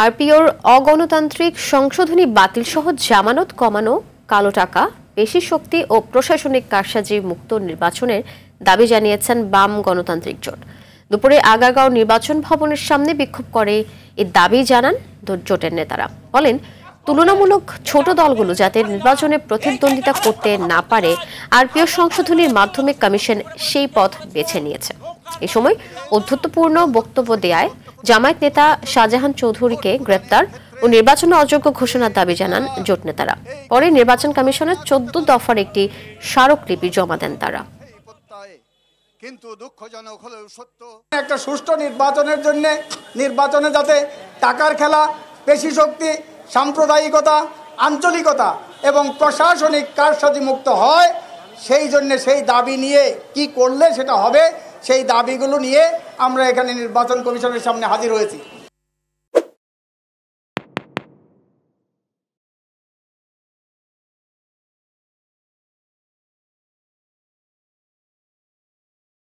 আরপিওর অগণতান্ত্রিক সংশোধনী বাতিল সহ জামানত কমানো, কালো টাকা, পেশি শক্তি ও প্রশাসনিক কারসাজি মুক্ত নির্বাচনের দাবি জানিয়েছেন বাম গণতান্ত্রিক জোট। দুপুরে আগারগাঁও নির্বাচন ভবনের সামনে বিক্ষোভ করে এই দাবি জানান জোটের নেতারা। বলেন, তুলনামূলক ছোট দলগুলো যাতে নির্বাচনে প্রতিদ্বন্দ্বিতা করতে না পারে, আরপিও সংশোধনীর মাধ্যমে কমিশন সেই পথ বেছে নিয়েছে। এ সময় ঔদ্ধত্যপূর্ণ বক্তব্য দেয় জামায়াত নেতা শাহজাহান চৌধুরীকে গ্রেপ্তার ও নির্বাচনে অযোগ্য ঘোষণার দাবি জানান জোট নেতারা। পরে নির্বাচন কমিশনের 14 দফার একটি স্মারকলিপি জমা দেন তারা। কিন্তু দুঃখজনক হলেও সত্য, একটা সুষ্ঠু নির্বাচনের জন্য নির্বাচনে যাতে টাকার খেলা, পেশি শক্তি, সাম্প্রদায়িকতা, আঞ্চলিকতা এবং প্রশাসনিক কারসাজি মুক্ত হয়, সেই জন্য সেই দাবি নিয়ে কি করলে সেটা হবে, সেই দাবিগুলো নিয়ে আমরা এখানে নির্বাচন কমিশনের সামনে হাজির হয়েছি।